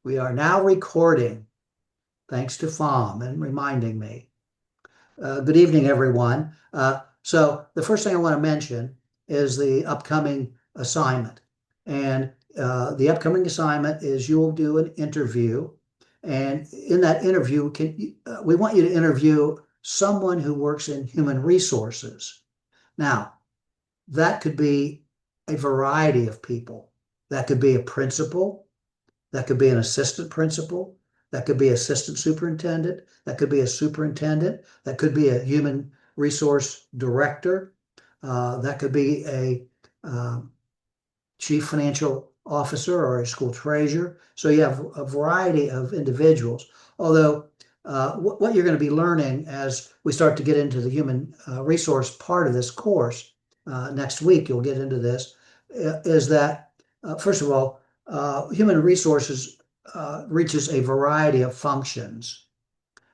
We are now recording, thanks to FOM and reminding me. Good evening, everyone. So the first thing I want to mention is the upcoming assignment. And the upcoming assignment is you will do an interview. And in that interview, we want you to interview someone who works in human resources. Now, that could be a variety of people. That could be a principal. That could be an assistant principal. That could be assistant superintendent. That could be a superintendent. That could be a human resource director. That could be a chief financial officer or a school treasurer. So you have a variety of individuals. Although what you're going to be learning as we start to get into the human resource part of this course, next week you'll get into this, is that first of all, human resources reaches a variety of functions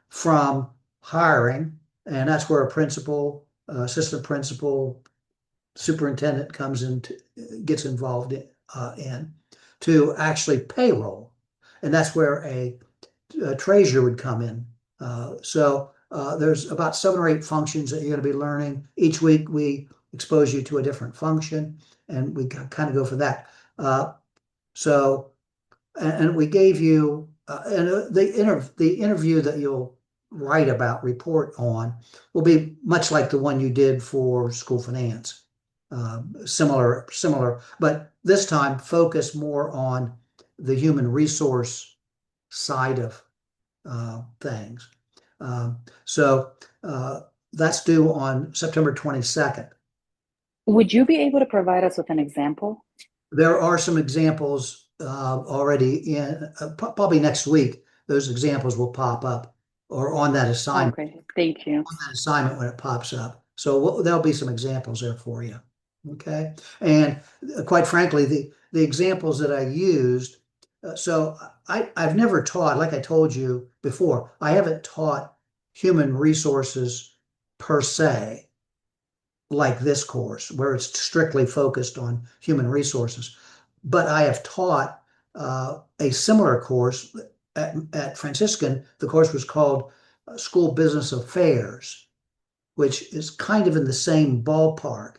from hiring, and that's where a principal, assistant principal, superintendent gets involved in, to actually payroll, and that's where a treasurer would come in. So there's about 7 or 8 functions that you're going to be learning. Each week we expose you to a different function, and we kind of go for that. So, and we gave you, and the interview that you'll write about, report on, will be much like the one you did for school finance. Similar, but this time focus more on the human resource side of things. So that's due on September 22nd. Would you be able to provide us with an example? There are some examples already in, probably next week, those examples will pop up or on that assignment, Okay, thank you. when it pops up. So there'll be some examples there for you. Okay. And quite frankly, the examples that I used, so I've never taught, like I told you before, I haven't taught human resources per se, like this course, where it's strictly focused on human resources. But I have taught a similar course at Franciscan. The course was called School Business Affairs, which is kind of in the same ballpark.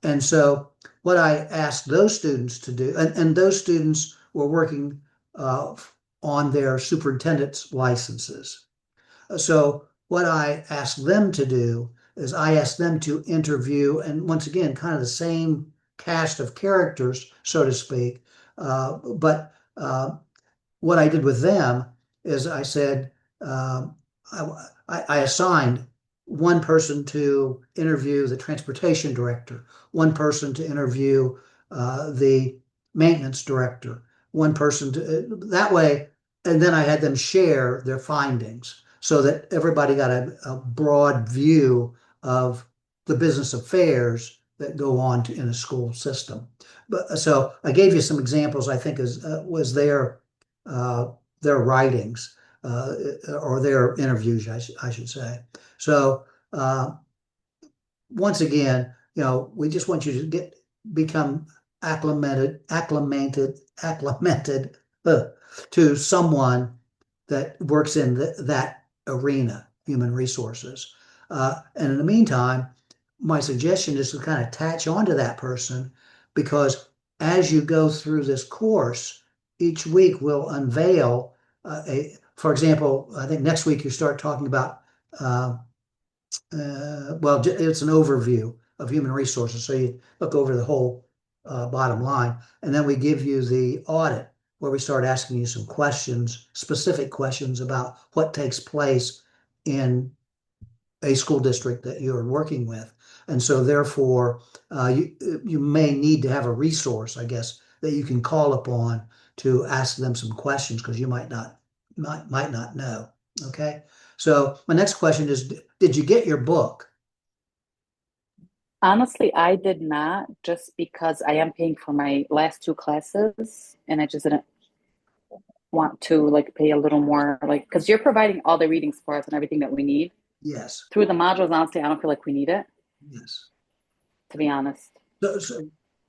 And so what I asked those students to do, and those students were working on their superintendent's licenses. So what I asked them to do is I asked them to interview, and once again, kind of the same cast of characters, so to speak. But what I did with them is I said, I assigned one person to interview the transportation director, one person to interview the maintenance director, one person to, that way, and then I had them share their findings so that everybody got a broad view of the business affairs that go on in a school system. But so I gave you some examples. I think was their writings or their interviews, I should say. So once again, we just want you to become acclimated to someone that works in that arena, human resources. And in the meantime, my suggestion is to kind of attach onto that person, because as you go through this course, each week will unveil for example, I think next week you start talking about, well, it's an overview of human resources. So you look over the whole bottom line. And then we give you the audit, where we start asking you some questions, specific questions about what takes place in a school district that you're working with. And so therefore, you may need to have a resource, I guess, that you can call upon to ask them some questions, because you might not know. Okay. So my next question is, did you get your book? Honestly, I did not, just because I am paying for my last 2 classes and I just didn't want to like pay a little more, like, because you're providing all the readings for us and everything that we need Yes. through the modules. Honestly, I don't feel like we need it, Yes. to be honest.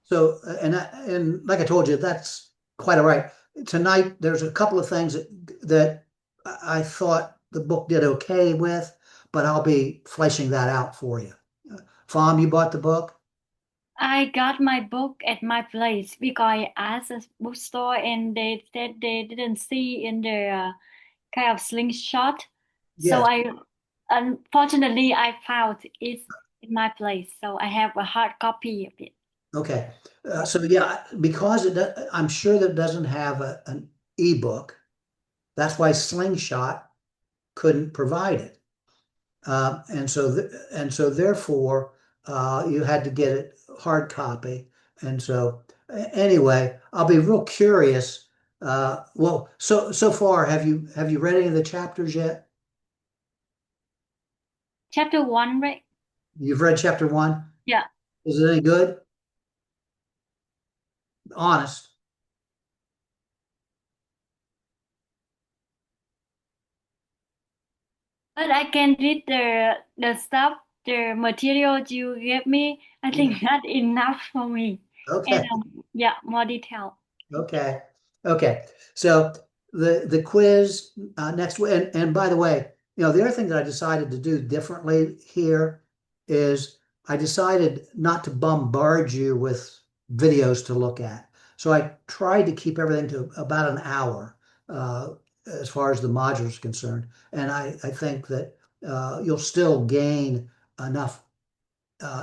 So, and like I told you, that's quite all right. tonight there's a couple of things that I thought the book did okay with, but I'll be fleshing that out for you. Fom, you bought the book? I got my book at my place because I asked a bookstore and they said they didn't see in the kind of slingshot. So Yes. I, unfortunately, I found it in my place. So I have a hard copy of it. Okay. So yeah, because I'm sure that it doesn't have an ebook. That's why Slingshot couldn't provide it. And so therefore, you had to get it hard copy. And so anyway, I'll be real curious. Well, so far, have you read any of the chapters yet? Chapter one, right? You've read chapter one. Yeah. Is it any good? Honest. But I can read the stuff, the material you gave me. I Yeah. think that's enough for me. And Okay. yeah, more detail. Okay. Okay. So the quiz next week, and by the way, the other thing that I decided to do differently here is I decided not to bombard you with videos to look at. So I tried to keep everything to about an hour uh, as far as the module is concerned. And I think that you'll still gain enough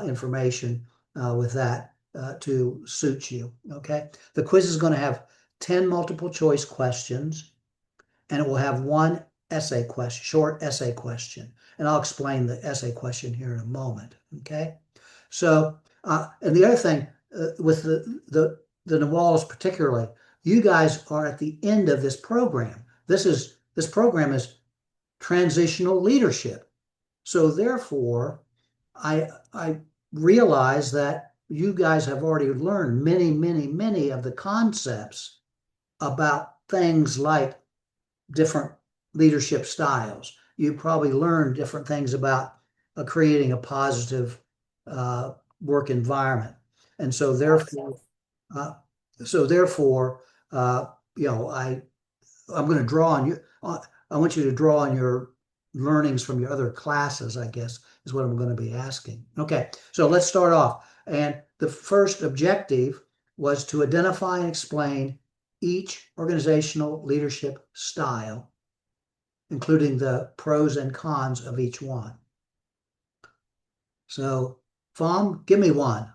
information with that to suit you. Okay. The quiz is going to have 10 multiple choice questions and it will have one essay question, short essay question. And I'll explain the essay question here in a moment. Okay. So, and the other thing with the Nawals particularly, you guys are at the end of this program. This program is transitional leadership. So therefore, I realize that you guys have already learned many, many, many of the concepts about things like different leadership styles. You probably learned different things about creating a positive work environment, and so Yes, therefore, yes. uh, so therefore, uh, I'm going to draw on you. I want you to draw on your learnings from your other classes, I guess, is what I'm going to be asking. Okay, so let's start off. And the first objective was to identify and explain each organizational leadership style, including the pros and cons of each one. So, Fom, give me one.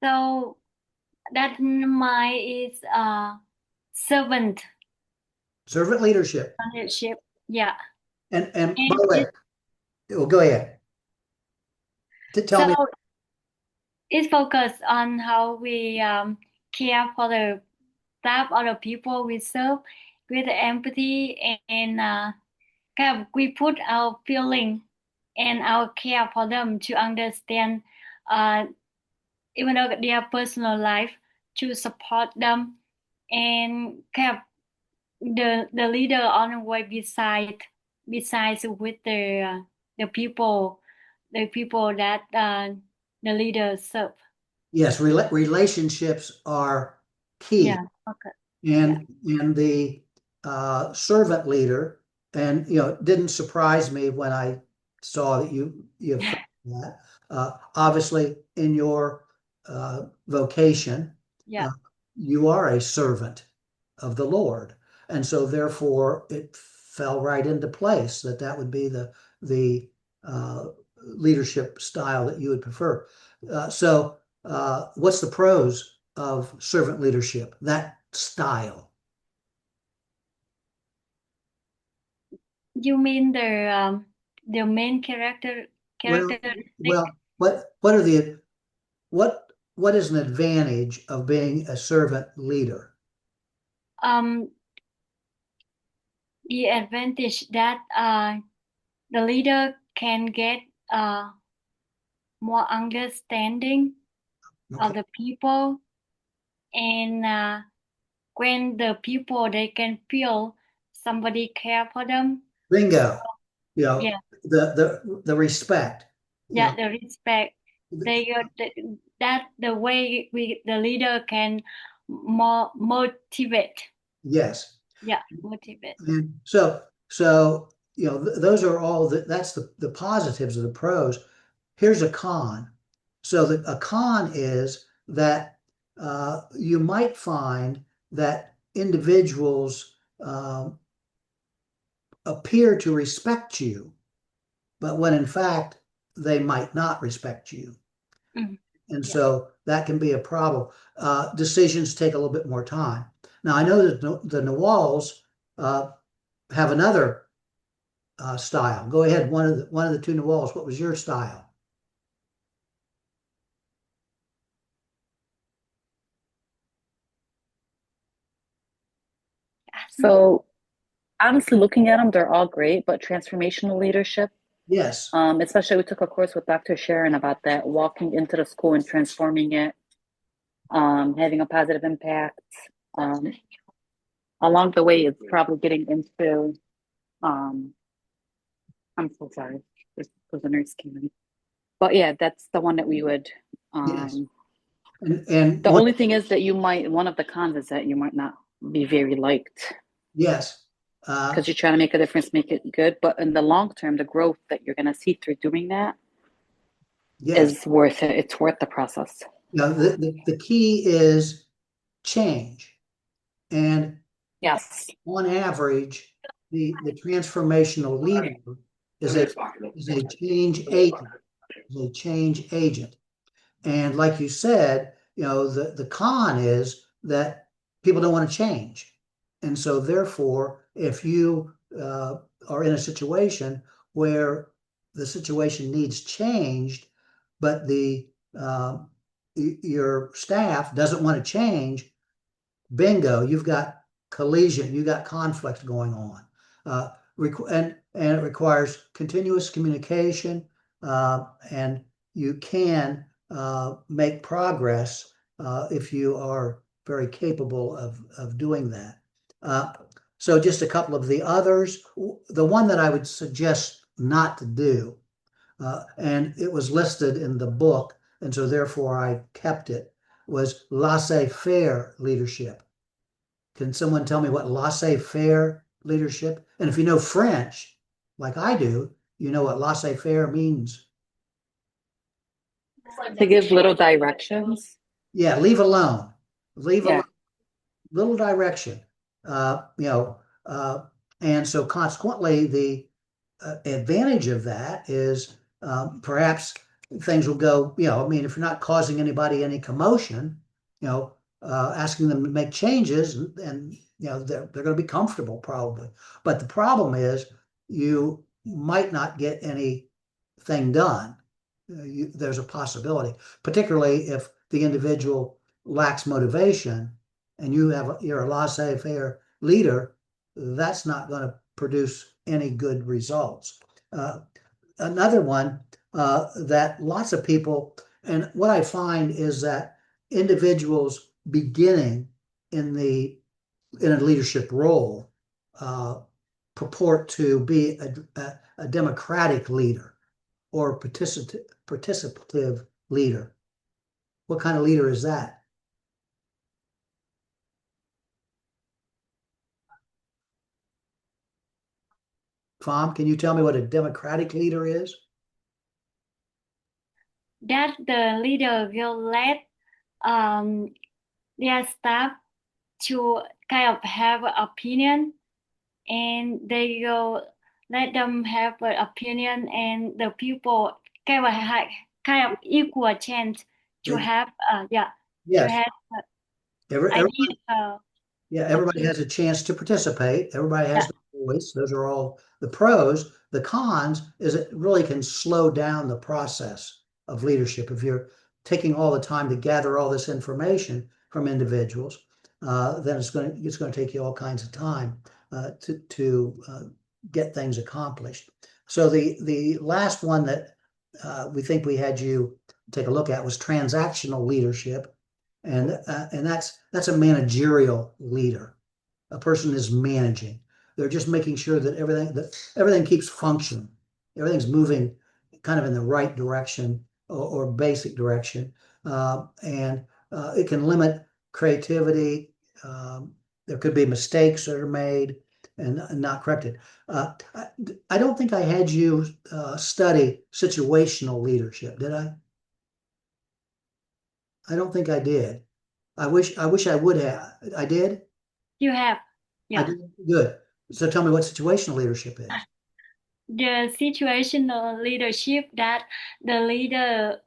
So that my is servant Servant leadership. leadership. Yeah. And by And the way, it, well, go ahead. Tell so me. it focuses on how we care for the staff or the people we serve with empathy and kind of we put our feeling and our care for them to understand uh, even though their personal life to support them and kind of the leader always besides with the people that the leader serve. Yes, relationships are key. Yeah. Okay. Yeah. And the servant leader, and it didn't surprise me when I saw that you have found that. Obviously, in your vocation, Yeah. uh, you are a servant of the Lord, and so therefore it fell right into place that that would be the leadership style that you would prefer. What's the pros of servant leadership? That style. You mean the main Well, characteristic? well, what are the what is an advantage of being a servant leader? Um, the advantage that the leader can get more understanding of Okay, the people and when the people they can feel somebody care for them. So bingo. You know yeah, the respect. You yeah, the respect know, they that the way we the leader can more motivate. Yes. Yeah, motivate. And you know, those are all that's the positives of the pros. Here's a con. So a con is that you might find that individuals appear to respect you, but when in fact they might not respect you. Mm. And Yeah. so that can be a problem. Decisions take a little bit more time. Now, I know that the Nawals have another style. Go ahead, one of the two Nawals. What was your style? So honestly, looking at them, they're all great, but transformational leadership, Yes, especially we took a course with Dr. Sharon about that, walking into the school and transforming it, having a positive impact. Um, Along the way, it's probably getting into, I'm so sorry, because the nurse came in. But yeah, that's the one that we would. yes. Um, And the only thing is that one of the cons is that you might not be very liked yes, because you're trying to make a difference, make it good. But in the long term, the growth that you're going to see through doing that yes. is worth it. It's worth the process. You know, the key is change. And Yes. on average, the transformational leader is a change agent, is a change agent. And like you said, you know, the con is that people don't want to change. And so therefore, if you are in a situation where the situation needs changed, but your staff doesn't want to change, bingo, you've got collision, you've got conflict going on. And it requires continuous communication, and you can make progress if you are very capable of doing that. So just a couple of the others. The one that I would suggest not to do, and it was listed in the book, and so therefore I kept it, was laissez-faire leadership. Can someone tell me what laissez-faire leadership? And if you know French, like I do, you know what laissez-faire means. To give little directions. Yeah, leave alone. Leave Yeah. alone. Little direction. You know, and so consequently, the advantage of that is perhaps things will go, you know, I mean, if you're not causing anybody any commotion, you know, asking them to make changes and you know, they're going to be comfortable probably. But the problem is you might not get anything done. There's a possibility, particularly if the individual lacks motivation and you're a laissez-faire leader, that's not going to produce any good results. Another one that lots of people, and what I find is that individuals beginning in a leadership role purport to be a democratic leader or participative leader. What kind of leader is that? Fom, can you tell me what a democratic leader is? That the leader will let um, their staff to kind of have an opinion, and they will let them have an opinion, and the people kind of equal chance to have to Yes. have Everyone, idea. yeah, everybody has a chance to participate. Everybody has the voice. Those are all the pros. The cons is it really can slow down the process of leadership. If you're taking all the time to gather all this information from individuals, then it's going to take you all kinds of time to get things accomplished. So the last one that we think we had you take a look at was transactional leadership. And that's a managerial leader. A person is managing. They're just making sure that everything keeps functioning. Everything's moving kind of in the right direction or basic direction. And it can limit creativity. There could be mistakes that are made and not corrected. I don't think I had you study situational leadership, did I? I don't think I did. I wish I would have. I did? You have, I yeah. did. Good. So tell me what situational leadership is. The situational leadership that the leader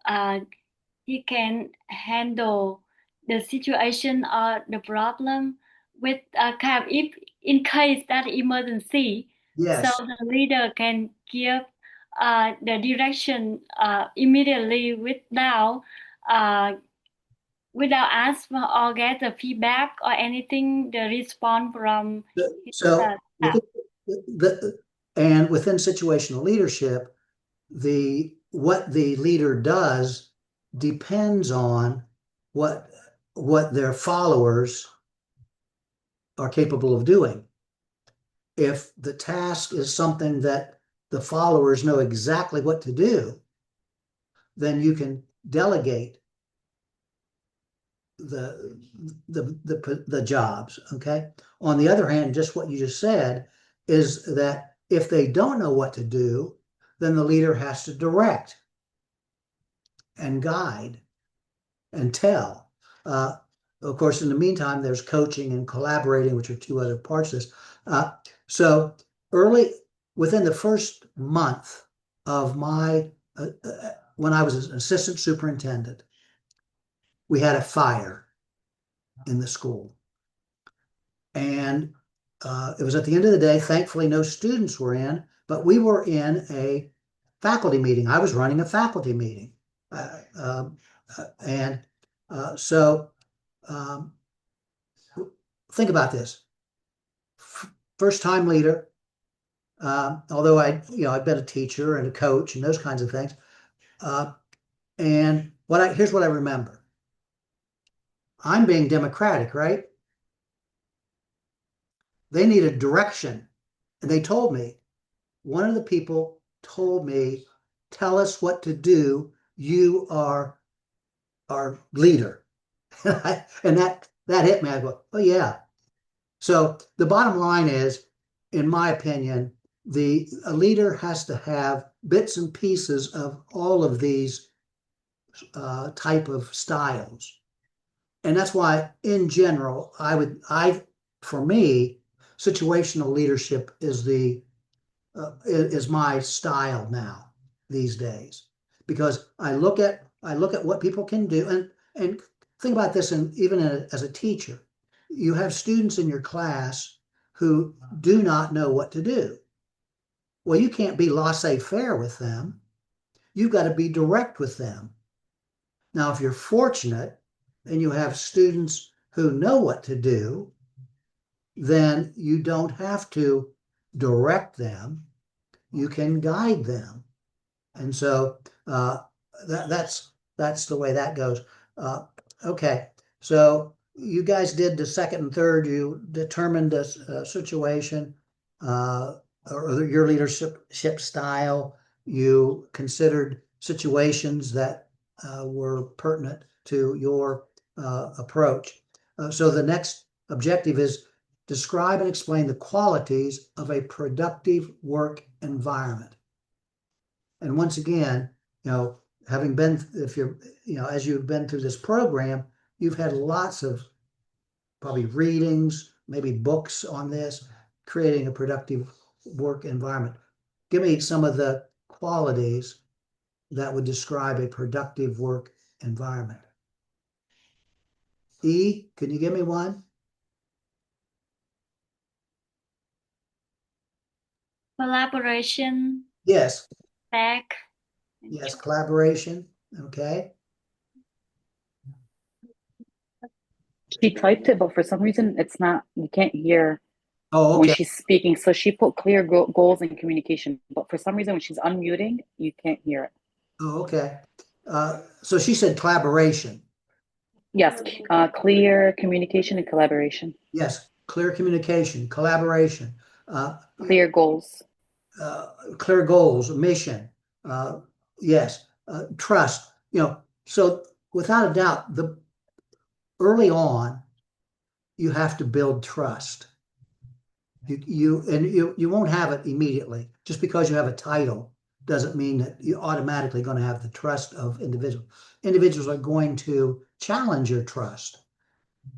he can handle the situation or the problem with kind of if in case that emergency, so Yes. the leader can give the direction immediately uh, without ask for or get the feedback or anything the response from his So staff. within situational leadership, what the leader does depends on what their followers are capable of doing. If the task is something that the followers know exactly what to do, then you can delegate the the jobs. Okay. On the other hand, just what you just said is that if they don't know what to do, then the leader has to direct and guide and tell. Of course, in the meantime, there's coaching and collaborating, which are two other parts of this. So early within the first month of my when I was an assistant superintendent, we had a fire in the school. And it was at the end of the day. Thankfully, no students were in, but we were in a faculty meeting. I was running a faculty meeting. And so think about this. First time leader, although I've been a teacher and a coach and those kinds of things. And here's what I remember. I'm being democratic, right? They needed direction. And they told me, one of the people told me, tell us what to do. You are our leader. And that hit me. I go, oh yeah. So the bottom line is, in my opinion, a leader has to have bits and pieces of all of these type of styles. And that's why, in general, for me, situational leadership is my style now these days, because I look at what people can do, and think about this, and even as a teacher, you have students in your class who do not know what to do. Well, you can't be laissez-faire with them. You've got to be direct with them. Now, if you're fortunate and you have students who know what to do, then you don't have to direct them. You can guide them. And so that's the way that goes. Okay, so you guys did the second and third. You determined the situation or your leadership style. You considered situations that were pertinent to your approach. So the next objective is describe and explain the qualities of a productive work environment. And once again, having been, as you've been through this program, you've had lots of probably readings, maybe books on this, creating a productive work environment. Give me some of the qualities that would describe a productive work environment. E, can you give me one? Collaboration, Yes. back. Yes, collaboration. Okay. She typed it, but for some reason it's not, you can't hear Oh, when okay. she's speaking. So she put clear goals and communication, but for some reason when she's unmuting, you can't hear it. Oh, okay. So she said collaboration. Yes, clear communication and collaboration. Yes, clear communication, collaboration, Clear goals. clear goals, mission. Yes, trust. So without a doubt, early on, you have to build trust. You won't have it immediately. Just because you have a title doesn't mean that you're automatically going to have the trust of individuals. Individuals are going to challenge your trust,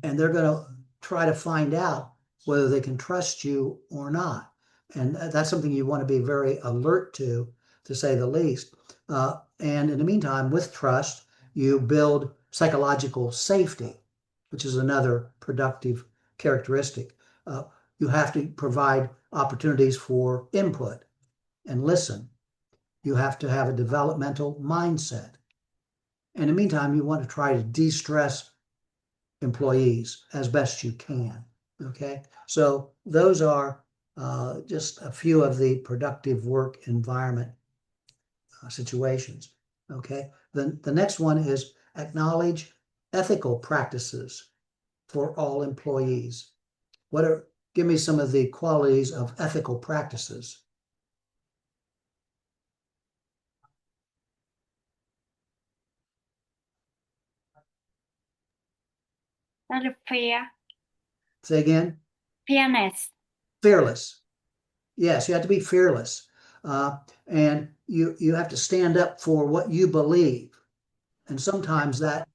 and they're going to try to find out whether they can trust you or not. And that's something you want to be very alert to say the least. And in the meantime, with trust, you build psychological safety, which is another productive characteristic. You have to provide opportunities for input and listen. You have to have a developmental mindset. In the meantime, you want to try to de-stress employees as best you can. Okay, so those are just a few of the productive work environment situations. Okay, the next one is acknowledge ethical practices for all employees. Give me some of the qualities of ethical practices. That is Say again. fairness. Fearless. Yes, you have to be fearless. And you have to stand up for what you believe. And sometimes that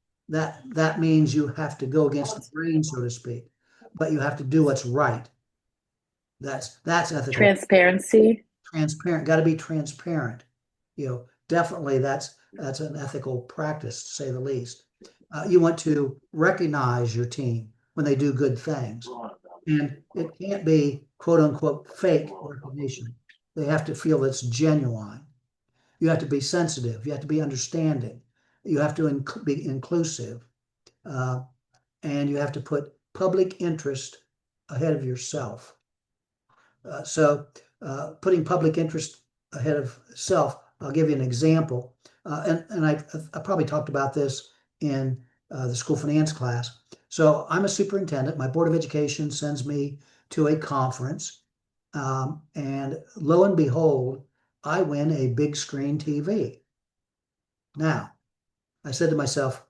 means you have to go against the grain, so to speak. But you have to do what's right. That's ethical. Transparency. Transparent. Got to be transparent. Definitely that's an ethical practice, to say the least. You want to recognize your team when they do good things. And it can't be quote unquote fake recognition. They have to feel it's genuine. You have to be sensitive. You have to be understanding. You have to be inclusive. And you have to put public interest ahead of yourself. So putting public interest ahead of self, I'll give you an example. And I probably talked about this in the school finance class. So I'm a superintendent. My Board of Education sends me to a conference. And lo and behold, I win a big screen TV. Now, I said to myself,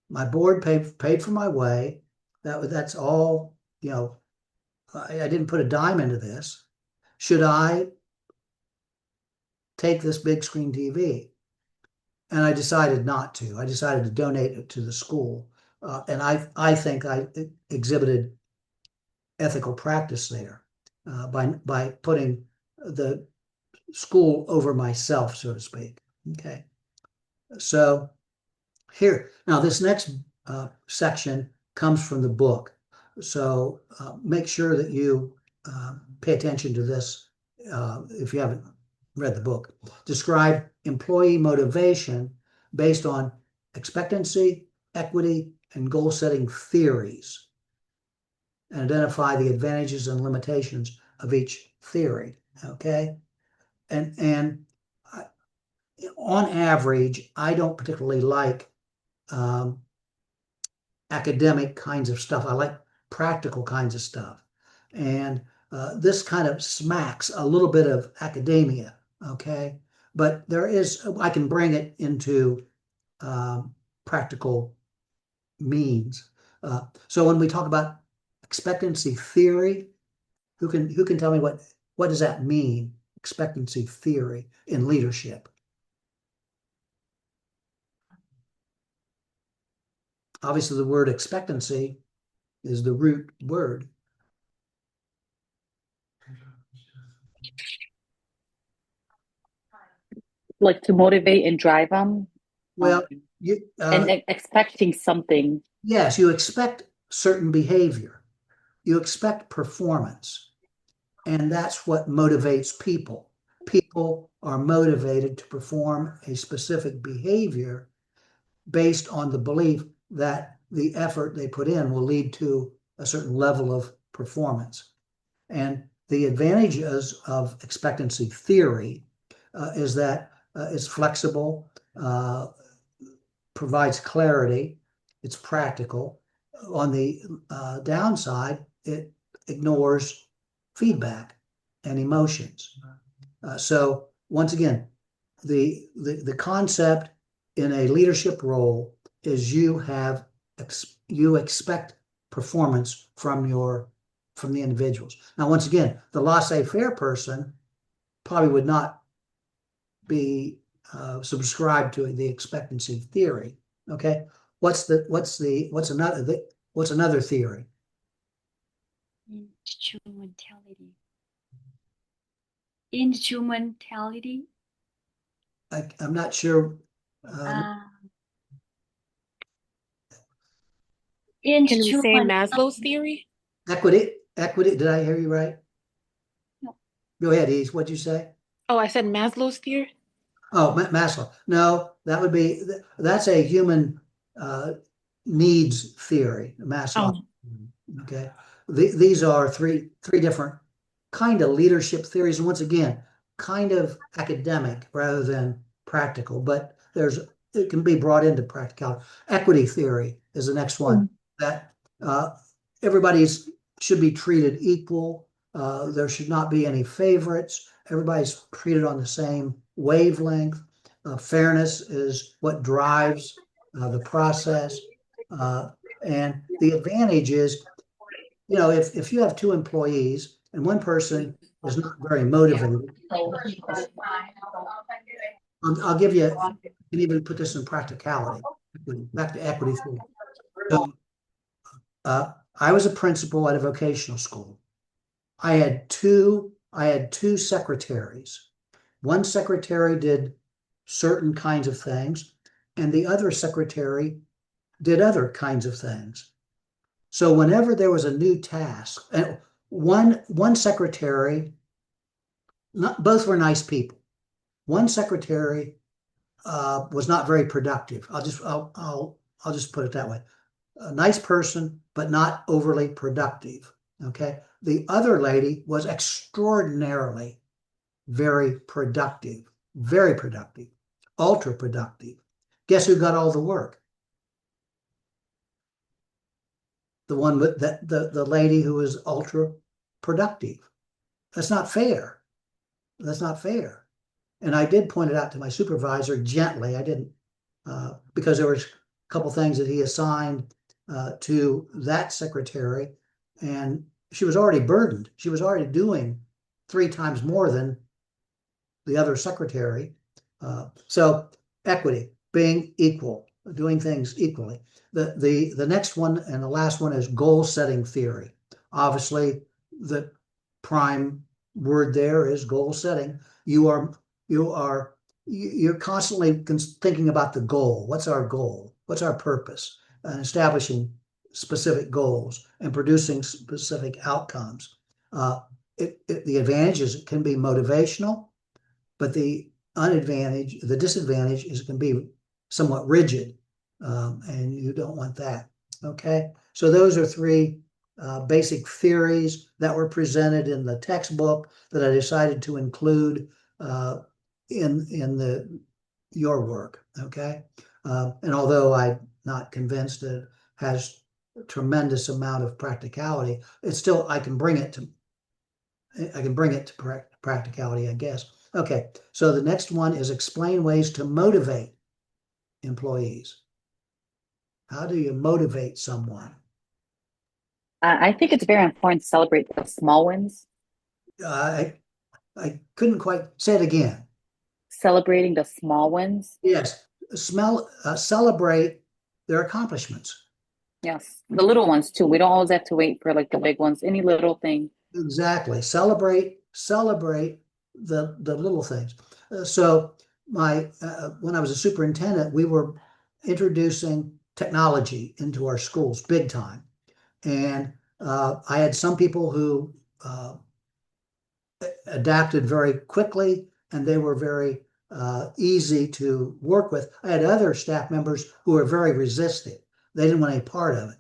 my board paid for my way. That's all, I didn't put a dime into this. Should I take this big screen TV? And I decided not to. I decided to donate it to the school. And I think I exhibited ethical practice there by putting the school over myself, so to speak. Okay. So now this next section comes from the book. So make sure that you pay attention to this if you haven't read the book. Describe employee motivation based on expectancy, equity, and goal-setting theories, and identify the advantages and limitations of each theory. Okay, and on average, I don't particularly like academic kinds of stuff. I like practical kinds of stuff, and this kind of smacks a little bit of academia. Okay, but I can bring it into practical means. So when we talk about expectancy theory, who can tell me what does that mean? Expectancy theory in leadership. Obviously, the word expectancy is the root word. Like to motivate and drive them. Well, and expecting something. Yes, you expect certain behavior. You expect performance. And that's what motivates people. People are motivated to perform a specific behavior based on the belief that the effort they put in will lead to a certain level of performance. And the advantages of expectancy theory is that it's flexible, provides clarity, it's practical. On the downside, it ignores feedback and emotions. So once again, the concept in a leadership role is you expect performance from the individuals. Now, once again, the laissez-faire person probably would not be subscribed to the expectancy theory. Okay, what's another theory? Instrumentality. Instrumentality. I'm not sure. Can we say Instrument. Maslow's theory? Equity. Did I hear you right? No. Go ahead, Eve. What'd you say? Oh, I said Maslow's theory. Oh, Maslow. No, that's a human needs theory, Maslow. Oh. Okay. These are three different kind of leadership theories. And once again, kind of academic rather than practical, but it can be brought into practicality. Equity theory is the next one, that everybody should be treated equal. There should not be any favorites. Everybody's treated on the same wavelength. Fairness is what drives the process. And the advantage is, if you have two employees and one person is not very motivated, I'll give you, you can even put this in practicality, back to equity theory. So, I was a principal at a vocational school. I had two secretaries. One secretary did certain kinds of things, and the other secretary did other kinds of things. So whenever there was a new task, and one secretary, both were nice people. One secretary was not very productive. I'll just put it that way. A nice person, but not overly productive. Okay. The other lady was extraordinarily very productive, ultra productive. Guess who got all the work? The one with the lady who was ultra productive. That's not fair. And I did point it out to my supervisor gently. I didn't, because there was a couple things that he assigned to that secretary, and she was already burdened. She was already doing 3 times more than the other secretary. So equity, being equal, doing things equally. The next one and the last one is goal setting theory. Obviously, the prime word there is goal setting. You're constantly thinking about the goal. What's our goal? What's our purpose? And establishing specific goals and producing specific outcomes. The advantage is it can be motivational, but the disadvantage is it can be somewhat rigid, and you don't want that. Okay, so those are 3 basic theories that were presented in the textbook that I decided to include in your work. Okay, and although I'm not convinced that it has a tremendous amount of practicality, it's still I can bring it to practicality, I guess. Okay, so the next one is explain ways to motivate employees. How do you motivate someone? I think it's very important to celebrate the small wins. I couldn't quite say it again. Celebrating the small wins. Yes, celebrate their accomplishments. Yes, the little ones too. We don't always have to wait for like the big ones. Any little thing. Exactly. Celebrate the little things. So when I was a superintendent, we were introducing technology into our schools big time. And I had some people who adapted very quickly, and they were very easy to work with. I had other staff members who were very resistant. They didn't want any part of it.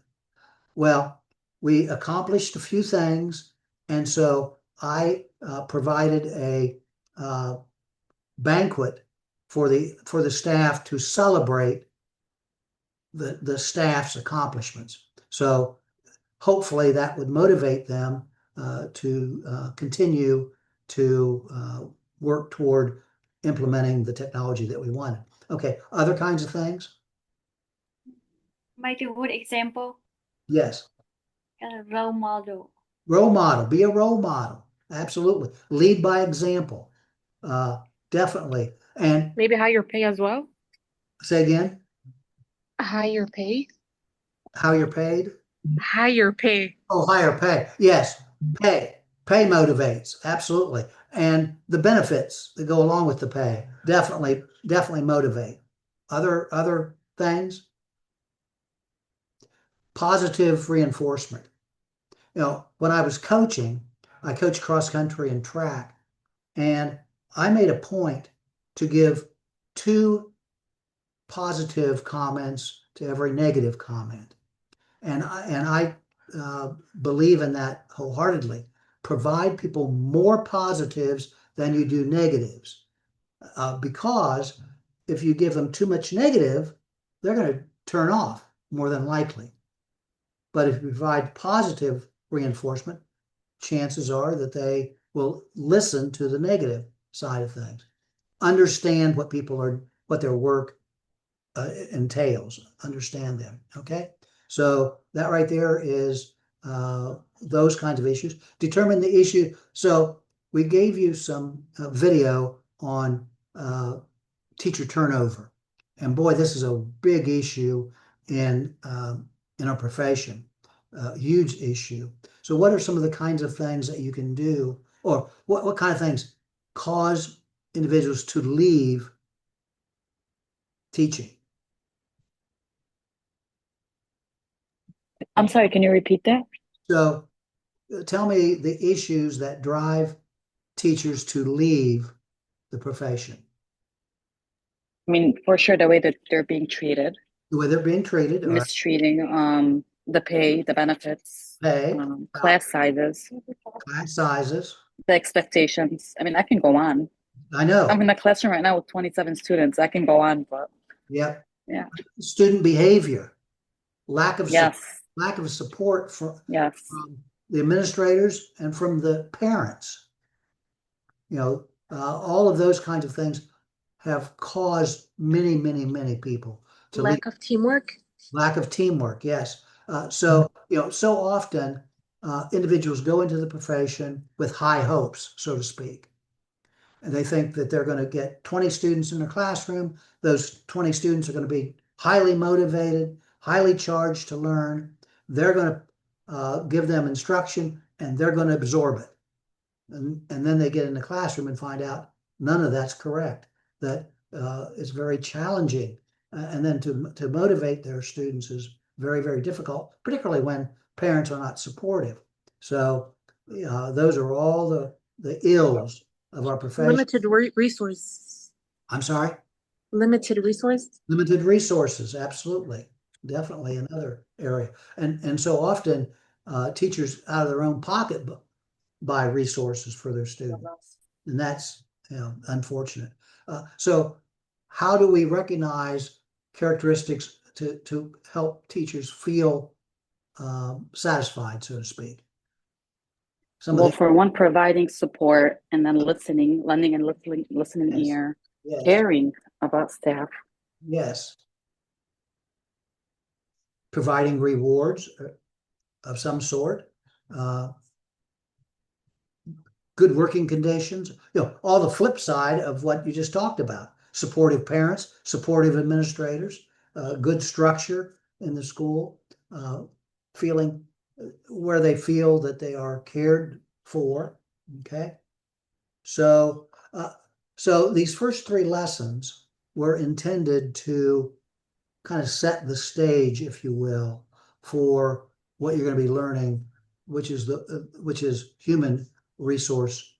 Well, we accomplished a few things, and so I provided a banquet for the staff to celebrate the staff's accomplishments. So hopefully that would motivate them to continue to work toward implementing the technology that we wanted. Okay, other kinds of things? make a good example, Yes. a role model. Role model, be a role model. Absolutely. Lead by example. Definitely. And Maybe higher pay as well. say again, Higher pay. how you're paid. Higher pay. Oh, higher pay. Yes, pay. Pay motivates. Absolutely. And the benefits that go along with the pay definitely motivate. Other things, positive reinforcement. When I was coaching, I coached cross country and track, and I made a point to give two positive comments to every negative comment. And I believe in that wholeheartedly. Provide people more positives than you do negatives, because if you give them too much negative, they're going to turn off more than likely. But if you provide positive reinforcement, chances are that they will listen to the negative side of things, understand what their work entails, understand them. Okay. So that right there is those kinds of issues. Determine the issue. So we gave you some video on teacher turnover. And boy, this is a big issue in our profession, huge issue. So what are some of the kinds of things that you can do, or what kind of things cause individuals to leave teaching? I'm sorry, can you repeat that? So tell me the issues that drive teachers to leave the profession. I mean, for sure, the way that they're being treated, The way they're being treated, or mistreating, the pay, the benefits, pay, class sizes, class sizes. the expectations. I mean, I can go on. I know. I'm in the classroom right now with 27 students. I can go on, but Yep. yeah. Student behavior, lack of Yes. support from Yes. the administrators and from the parents. All of those kinds of things have caused many people to leave. Lack of teamwork. Lack of teamwork, yes. So often individuals go into the profession with high hopes, so to speak. And they think that they're going to get 20 students in a classroom. Those 20 students are going to be highly motivated, highly charged to learn. They're going to give them instruction, and they're going to absorb it. And then they get in the classroom and find out none of that's correct, that it's very challenging. And then to motivate their students is very difficult, particularly when parents are not supportive. So those are all the ills of our profession. Limited resources. I'm sorry? Limited resources. Limited resources, absolutely. Definitely another area. And so often teachers out of their own pocket buy resources for their students. And that's unfortunate. So how do we recognize characteristics to help teachers feel satisfied, so to speak? For one, providing support, and then listening, lending and listening Yes. ear, Yes. caring about staff. Yes. Providing rewards of some sort, good working conditions, all the flip side of what you just talked about. Supportive parents, supportive administrators, good structure in the school, feeling where they feel that they are cared for. Okay. So these first three lessons were intended to kind of set the stage, if you will, for what you're going to be learning, which is human resource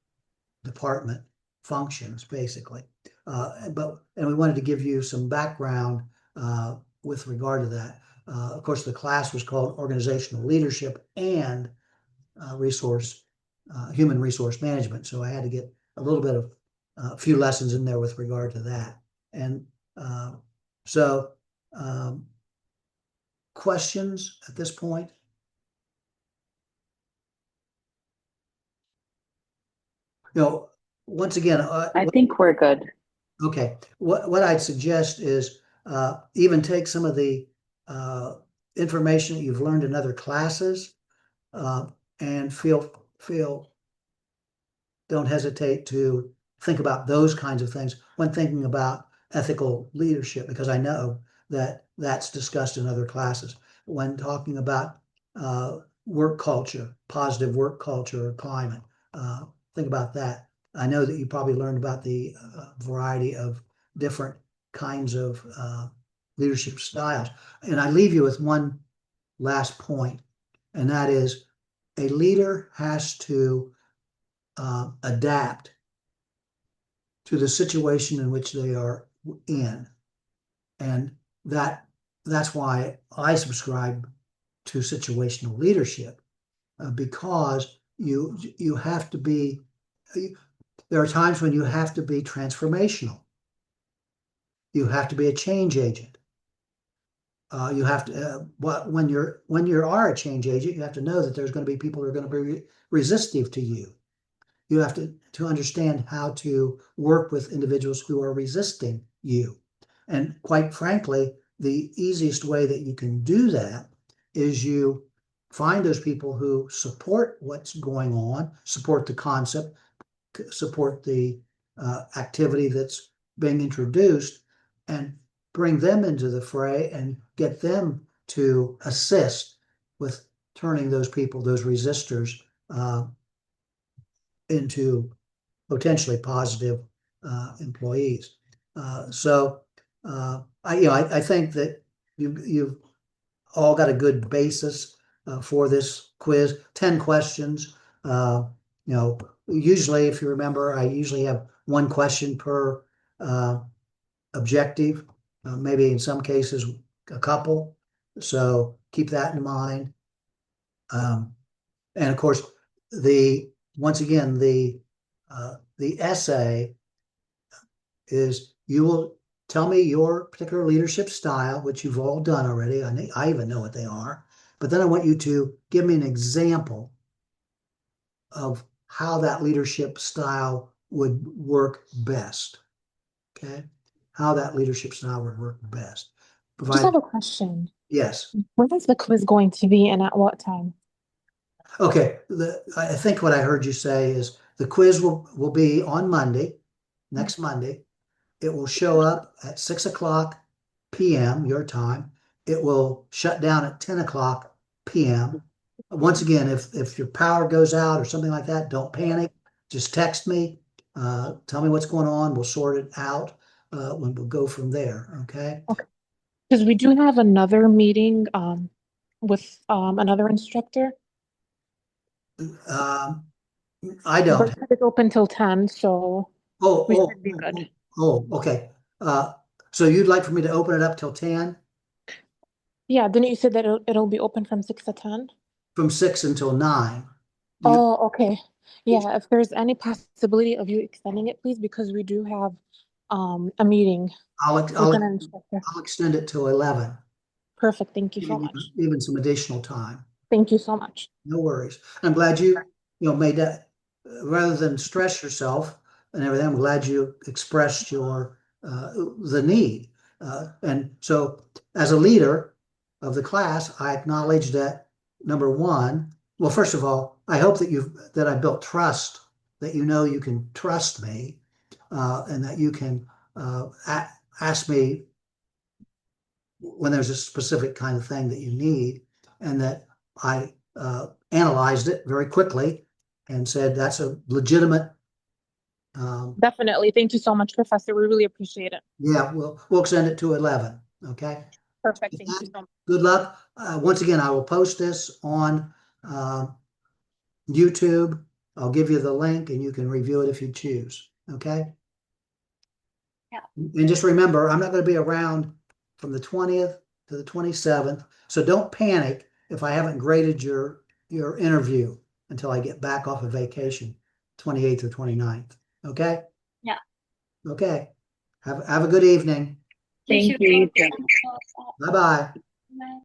department functions, basically. And we wanted to give you some background with regard to that. Of course, the class was called Organizational Leadership and Human Resource Management. So I had to get a little bit of a few lessons in there with regard to that. And questions at this point? Once again, I think we're good. okay. What I'd suggest is even take some of the information that you've learned in other classes, and don't hesitate to think about those kinds of things when thinking about ethical leadership, because I know that that's discussed in other classes. When talking about work culture, positive work culture or climate, think about that. I know that you probably learned about the variety of different kinds of leadership styles. And I leave you with one last point, and that is a leader has to adapt to the situation in which they are in. And that's why I subscribe to situational leadership, because you have to be, there are times when you have to be transformational. You have to be a change agent. You have to, when you are a change agent, you have to know that there's going to be people who are going to be resistive to you. You have to understand how to work with individuals who are resisting you. And quite frankly, the easiest way that you can do that is you find those people who support what's going on, support the concept, support the activity that's being introduced, and bring them into the fray and get them to assist with turning those people, those resistors, into potentially positive employees. I think that you've all got a good basis for this quiz. 10 questions. Usually, if you remember, I usually have one question per objective. Maybe in some cases a couple. So keep that in mind. And of course, once again, the essay is, you will tell me your particular leadership style, which you've all done already. I even know what they are. But then I want you to give me an example of how that leadership style would work best. Okay? How that leadership style would work best. Just have a question. Yes. When is the quiz going to be and at what time? Okay. I think what I heard you say is the quiz will be on Monday, next Monday. It will show up at 6:00 p.m. your time. It will shut down at 10:00 p.m. Once again, if your power goes out or something like that, don't panic. Just text me. Tell me what's going on. We'll sort it out. We'll go from there. Okay. Okay. Because we do have another meeting with another instructor. I don't. But it's open till 10, so we should be good. Okay. So you'd like for me to open it up till 10? Yeah, didn't you say that it'll be open from 6 to 10? From 6 until 9. Oh, okay. Yeah, if there's any possibility of you extending it, please, because we do have a meeting with an instructor. I'll extend it till 11. Perfect. Thank you so much. Even some additional time. Thank you so much. No worries. I'm glad you made that, rather than stress yourself and everything. I'm glad you expressed the need. And so as a leader of the class, I acknowledge that, number one, well, first of all, I hope that I built trust, that you can trust me, and that you can ask me when there's a specific kind of thing that you need, and that I analyzed it very quickly and said that's a legitimate. Definitely. Thank you so much, Professor. We really appreciate it. Yeah, we'll extend it to 11. Okay. Perfect. Thank you so much. Good luck. Once again, I will post this on YouTube. I'll give you the link and you can review it if you choose. Okay. Yeah. And just remember, I'm not going to be around from the 20th to the 27th. So don't panic if I haven't graded your interview until I get back off of vacation, 28th or 29th. Okay? Yeah. Okay. Have a good evening. Thank you. Bye. Bye-bye. Bye.